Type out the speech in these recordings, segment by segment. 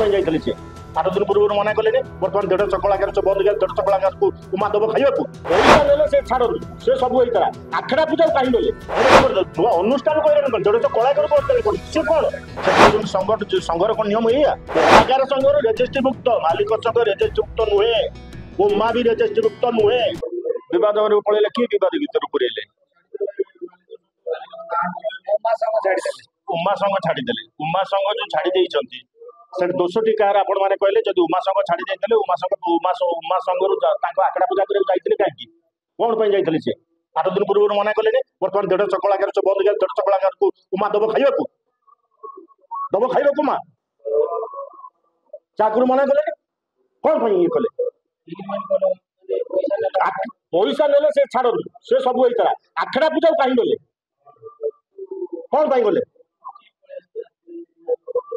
ପାଇଁ ଯାଇଥିଲେ ସେ 8 ଦିନ ପୂର୍ବରୁ ମନା କଲେନି ବର୍ତ୍ତମାନ 150 କଳାକାର ବନ୍ଦ 150 କଳାକାରକୁ ଉମା ଦେବ ଖାଇବାକୁ ପଇସା ନେଲେ ସେ ଛାଡ଼ନ୍ତୁ ସେ ସବୁ ହେଇଥିଲା ଆଖଡ଼ା ପୂଜାକୁ କାହିଁ ନେଲେ ଅନୁଷ୍ଠାନ କହିଲେ 150 କଳାକାର ସେ କଣ ସଂଘର କଣ ନିୟମ ଏଇଆ କଳାକାର ସଂଘର ରେଜିଷ୍ଟ୍ରି ମୁକ୍ତ ମାଲିକ ସଂଘ ରେଜିଷ୍ଟ୍ରି ମୁକ୍ତ ନୁହେଁ ଉମା ବି ରେଜିଷ୍ଟ୍ରି ମୁକ୍ତ ନୁହେଁ ବିବାଦ ପଳେଇଲେ କିଏ ବିବାଦ ଭିତରୁ ପୁରେଇଲେ उमा संघ छाड़ीदे उमा संघ जो छाड़ी देइछंती से दोषटी कार आपण माने कहले जदि उमा संघ छाड़ी देइतले उमा संघ रु ताको आकड़ा पूजा करे जाइतले काकी कोन पय जाइतले से 8 दिन पूर्व मना कलेने वर्तमान 150 कलाकार बंद 150 कलाकार को उमा दब खाइबा उमा चाकुर मना कले कोन पय ये कले पैसा नेले से छाड़ से सब होइतरा आखड़ा पूजा काहे गले कोन पय गले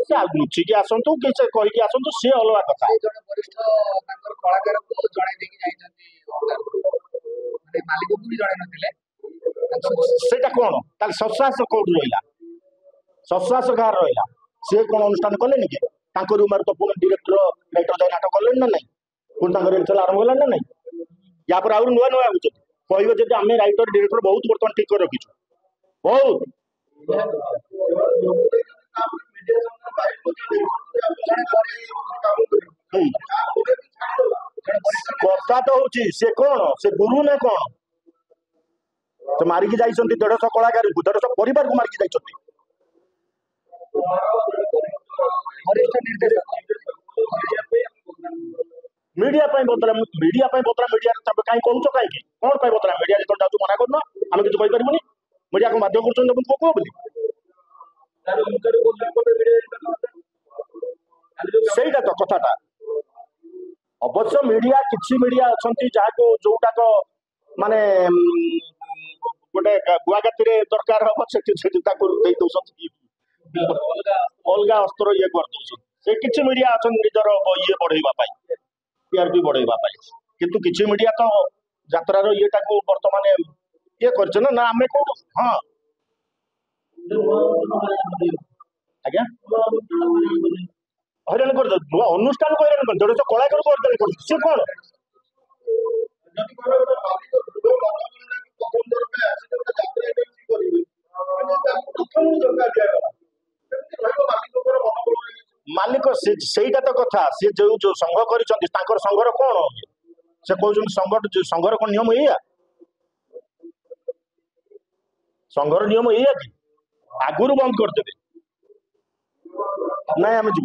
से लुचिकी आसतु कि कहीकि आसतु सी अलग कथा वरिष्ठ कलाकार को जड़े देखि जाइछन्ती मालिक को भी जड़े नथिले सेटा कोन ताल ससास कोड रहिला ससास गार रहिला से कोन अनुष्ठान कलेनि कि तांको रूम तो पुन डायरेक्टर राइटर जाय नाटक कलेन ना नहीं पुन तांको रेंचल आरंभ होला ना नहीं या पर आउर नुआ नुआ आउछ कहबे जे आमे राइटर डायरेक्टर बहुत वर्तमान ठीक कर रखिछु बहुत कथा तो हूँ से कौन से गुरु ना कौन तो मारिकी जाइछन्ती 150 कलाकार को 150 परिवार को मारिकी जाइछन्ती मीडिया बदला मीडिया कहीं कहूच कहीं कौन बदला मीडिया जो जाऊँ मना करना आम किसी कहीपरबनी मीडिया को बाध्य कर ସେଇଟା ତ କଥାଟା ଅବଶ୍ୟ ମିଡିଆ କିଛି ମିଡିଆ ଅଛନ୍ତି ଯାହାକୁ ଯୋଉଟାକ ମାନେ ଗୋଟେ ଗୁଆଗାତିରେ ଦରକାର ହବ ସେଠି ତାକୁ ଦେଇ ଦଉଛନ୍ତି ଅଲଗା ଅସ୍ତ୍ର ଇଏ କରିଦଉଛନ୍ତି ସେ କିଛି ମିଡିଆ ଅଛନ୍ତି ନିଜର ଇଏ ବଢେଇବା ପାଇଁ ଟିଆରପି ବଢେଇବା ପାଇଁ କିନ୍ତୁ କିଛି ମିଡିଆ ତ ଯାତ୍ରାର ଇଏଟାକୁ ବର୍ତ୍ତମାନ ଇଏ କରିছে ନା ଆମେ କୋଉଠୁ ହଁ ଆଜ୍ଞା हईराण कर अनुष्ठान को हईराण कर 150 कलाकार को हईराण कर से कौन मालिक सेटा तो कथा सी जो संघ कर संघर कौन से कहते संघर कौन नियम या संघर नियम या कि आगुरी बंद करदेवे ना आम जी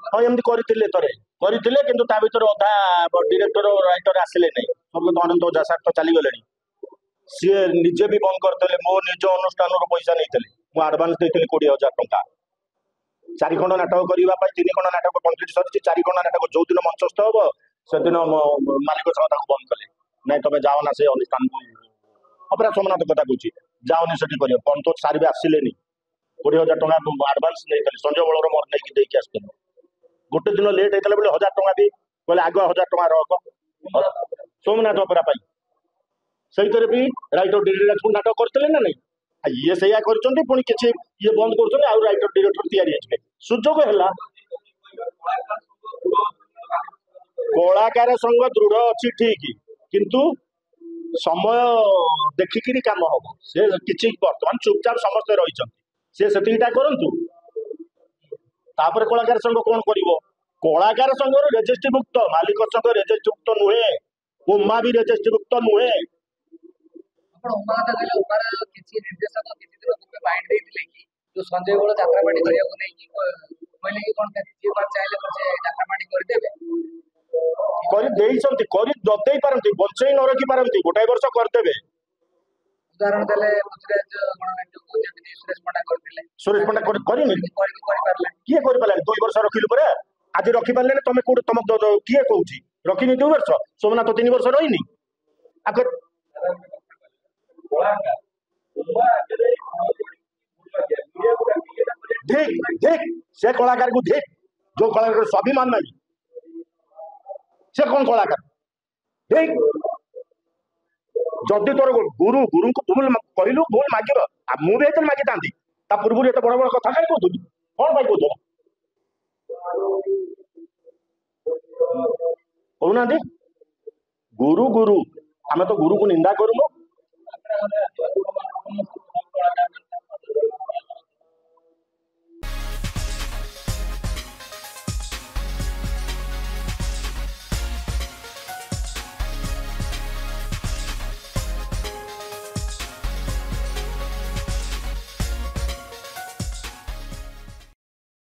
हाँ एमती करते भर अधा डायरेक्टर राइटर आसिले नहीं सब अनंत ओझा सार तो चली गले सी निजे भी बंद करते मो निज अनुष्ठान पैसा नहीं मुझे आडभांस देती 20,000 टंका 4 खंड नाटक करने 3 खंड नाटक कंप्लीट सर 4 खंड नाटक जो दिन मंचस्थ हम से दिन मालिक सह बंद कले नहीं तुम जाओ ना से अनुष्ठान को अपरा सोमनाथ कथा कहूँ जाओनी से पंतोष सार भी आसिले 20,000 टंका आडभांस नहीं संजय बलर मोर नहीं देखिए आस गोटे दिन लेट होता बोले 1,000 टंका भी कहले आग 1,000 टंका रख सोमनाथ अपरा से भी राइटर डायरेक्टर नाटक करते ना नहीं ये से पुणी किसी ये बंद कर राइटर डायरेक्टर तैयारी सुजोग है कलाकार संघ दृढ़ अच्छी ठीक किंतु समय देखिकी काम हम से किसी बर्तमान चुपचाप समस्ते रही सेटा करूँ कलाकार संघ कौन कर कलाकार संघर रेजिस्ट्री मुक्त मालिक संघ रेजिस्ट्री मुक्त नुहे उमा भी रेजिस्ट्री मुक्त नुहे जो संजय बल यात्रा पार्टी कहले कि कौन चाहिए कर पारती बंचई न रखी पारती गोटाए वर्ष करदे उदाहरण देले सुरेश पंडा किए कर पारे 2 वर्ष रखिलु पर आज रखी पारे तुम कौट तुम किए कौच रखी 2 वर्ष सोमनाथ 3 वर्ष रही ठीक ठीक से कलाकार को ठीक जो कलाकार स्वाभिमान नहीं से कौन कलाकार ठीक जदि तोर गुरु गुरु को भूल कहलु भूल मागिब मु भी एते मागी तांती ता पूर्व एते बड़ बड़ कथा काई कहतु कौन भाई कहतु कहना गुरु गुरु आमे तो गुरु को निंदा करूनु